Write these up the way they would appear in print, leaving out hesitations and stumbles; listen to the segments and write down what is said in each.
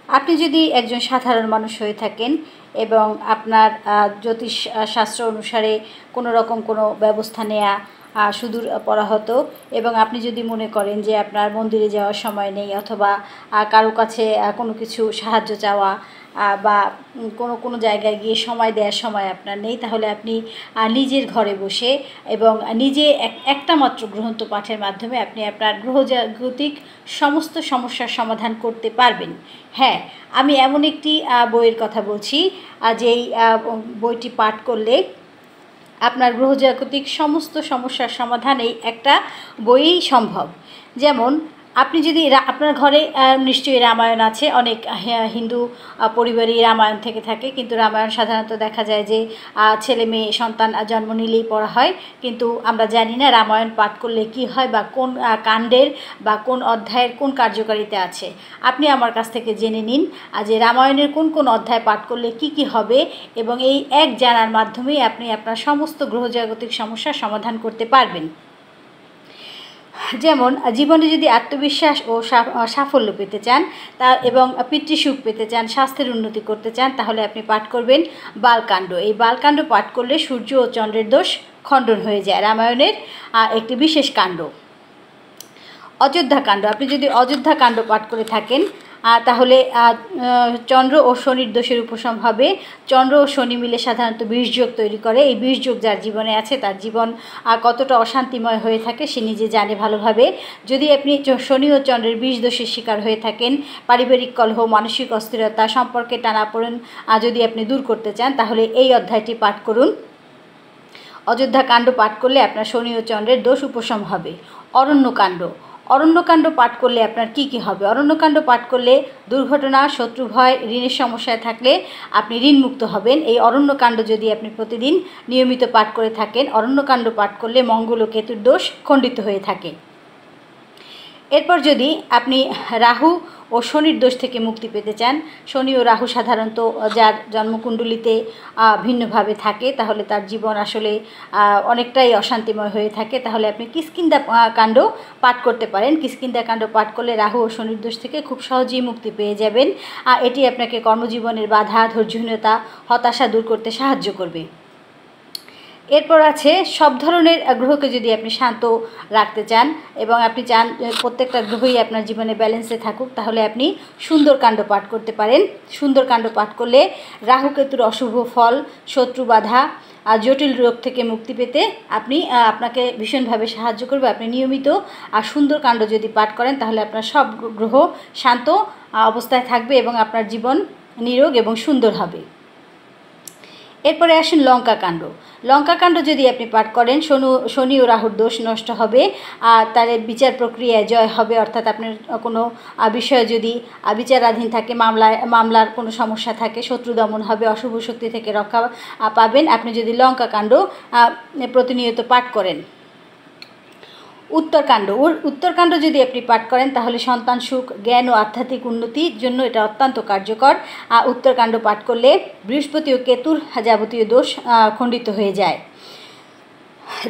আপনি যদি একজন সাধারণ মানুষ হয়ে থাকেন এবং আপনার জ্যোতিষ শাস্ত্র অনুসারে কোনো রকম কোনো ব্যবস্থা নেওয়া সুদূর পরাহত, এবং আপনি যদি মনে করেন যে আপনার মন্দিরে যাওয়ার সময় নেই, অথবা কারো কাছে কোনো কিছু সাহায্য চাওয়া বা কোনো কোনো জায়গায় গিয়ে সময় দেওয়ার সময় আপনার নেই, তাহলে আপনি নিজের ঘরে বসে এবং নিজে একটা মাত্র গ্রন্থ পাঠের মাধ্যমে আপনি আপনার গ্রহজাগতিক সমস্ত সমস্যার সমাধান করতে পারবেন। হ্যাঁ, আমি এমন একটি বইয়ের কথা বলছি যেই বইটি পাঠ করলে আপনার গ্রহজাগতিক সমস্ত সমস্যার সমাধান এই একটা বইই সম্ভব। যেমন আপনি যদি আপনার ঘরে নিশ্চয়ই রামায়ণ আছে, অনেক হিন্দু পরিবারই রামায়ণ থেকে থাকে, কিন্তু রামায়ণ সাধারণত দেখা যায় যে ছেলে মেয়ে সন্তান জন্ম নিলেই পড়া হয়, কিন্তু আমরা জানি না রামায়ণ পাঠ করলে কি হয় বা কোন কাণ্ডের বা কোন অধ্যায়ের কোন কার্যকারিতা আছে। আপনি আমার কাছ থেকে জেনে নিন যে রামায়ণের কোন কোন অধ্যায় পাঠ করলে কি কি হবে, এবং এই এক জানার মাধ্যমেই আপনি আপনার সমস্ত গ্রহজাগতিক সমস্যার সমাধান করতে পারবেন। যেমন জীবনে যদি আত্মবিশ্বাস ও সাফল্য পেতে চান এবং পিতৃসুখ পেতে চান, স্বাস্থ্যের উন্নতি করতে চান, তাহলে আপনি পাঠ করবেন বালকাণ্ড। এই বালকাণ্ড পাঠ করলে সূর্য ও চন্দ্রের দোষ খণ্ডন হয়ে যায়, রামায়ণের একটি বিশেষ কাণ্ড। অযোধ্যাকাণ্ড, আপনি যদি অযোধ্যাকাণ্ড পাঠ করে থাকেন তাহলে চন্দ্র ও শনির দোষের উপশম হবে। চন্দ্র ও শনি মিলে সাধারণত বিষযোগ তৈরি করে। এই বিষযোগ যার জীবনে আছে তার জীবন কতটা অশান্তিময় হয়ে থাকে সে নিজে জানে ভালোভাবে। যদি আপনি শনি ও চন্দ্রের বিষ দোষের শিকার হয়ে থাকেন, পারিবারিক কলহ, মানসিক অস্থিরতা, সম্পর্কে টানাপোড়েন যদি আপনি দূর করতে চান, তাহলে এই অধ্যায়টি পাঠ করুন। অযোধ্যাকাণ্ড পাঠ করলে আপনার শনি ও চন্দ্রের দোষ উপশম হবে। অরণ্যকাণ্ড, অরণ্যকাণ্ড পাঠ করলে আপনার কি কি হবে? অরণ্যকাণ্ড পাঠ করলে দুর্ঘটনা, শত্রু ভয়, ঋণের সমস্যায় থাকলে আপনি ঋণমুক্ত হবেন। এই অরণ্যকাণ্ড যদি আপনি প্রতিদিন নিয়মিত পাঠ করে থাকেন, অরণ্যকাণ্ড পাঠ করলে মঙ্গল ও কেতুর দোষ খণ্ডিত হয়ে থাকে। এরপর যদি আপনি রাহু ও শনির দোষ থেকে মুক্তি পেতে চান, শনি ও রাহু সাধারণত যার জন্মকুণ্ডলিতে ভিন্নভাবে থাকে, তাহলে তার জীবন আসলে অনেকটাই অশান্তিময় হয়ে থাকে, তাহলে আপনি কিষ্কিন্ধা কাণ্ড পাঠ করতে পারেন। কিষ্কিন্ধা কাণ্ড পাঠ করলে রাহু ও শনির দোষ থেকে খুব সহজেই মুক্তি পেয়ে যাবেন। এটি আপনাকে কর্মজীবনের বাধা, ধৈর্যহীনতা, হতাশা দূর করতে সাহায্য করবে। এরপর আছে সব ধরনের গ্রহকে যদি আপনি শান্ত রাখতে চান এবং আপনি চান প্রত্যেকটা গ্রহই আপনার জীবনে ব্যালেন্সে থাকুক, তাহলে আপনি সুন্দরকাণ্ড পাঠ করতে পারেন। সুন্দরকাণ্ড পাঠ করলে রাহু কেতুর অশুভ ফল, শত্রু বাধা, জটিল রোগ থেকে মুক্তি পেতে আপনাকে ভীষণভাবে সাহায্য করবে। আপনি নিয়মিত সুন্দরকাণ্ড যদি পাঠ করেন তাহলে আপনার সব গ্রহ শান্ত অবস্থায় থাকবে এবং আপনার জীবন নিরোগ এবং সুন্দর হবে। এরপরে আসুন লঙ্কাকাণ্ড। লঙ্কাকাণ্ড যদি আপনি পাঠ করেন, শনি ও রাহুর দোষ নষ্ট হবে, আর তার বিচার প্রক্রিয়ায় জয় হবে, অর্থাৎ আপনার কোনো বিষয়ে যদি বিচারাধীন থাকে, মামলার কোনো সমস্যা থাকে, শত্রু দমন হবে, অশুভ শক্তি থেকে রক্ষা পাবেন আপনি যদি লঙ্কাকাণ্ড প্রতিনিয়ত পাঠ করেন। উত্তরকাণ্ড যদি আপনি পাঠ করেন তাহলে সন্তান সুখ, জ্ঞান ও আধ্যাত্মিক উন্নতির জন্য এটা অত্যন্ত কার্যকর। উত্তরকাণ্ড পাঠ করলে বৃহস্পতি ও কেতুর যাবতীয় দোষ খণ্ডিত হয়ে যায়।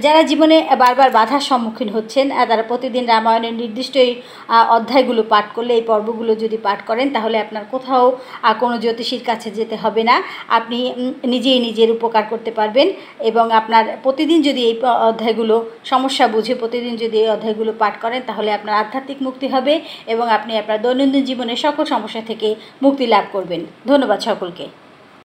যারা জীবনে বারবার বাধার সম্মুখীন হচ্ছেন তারা প্রতিদিন রামায়ণের নির্দিষ্ট এই অধ্যায়গুলো পাঠ করলে, এই পর্বগুলো যদি পাঠ করেন, তাহলে আপনার কোথাও কোনো জ্যোতিষীর কাছে যেতে হবে না। আপনি নিজেই নিজের উপকার করতে পারবেন এবং আপনার প্রতিদিন যদি এই অধ্যায়গুলো সমস্যা বুঝে প্রতিদিন যদি এই অধ্যায়গুলো পাঠ করেন, তাহলে আপনার আধ্যাত্মিক মুক্তি হবে এবং আপনি আপনার দৈনন্দিন জীবনের সকল সমস্যা থেকে মুক্তি লাভ করবেন। ধন্যবাদ সকলকে।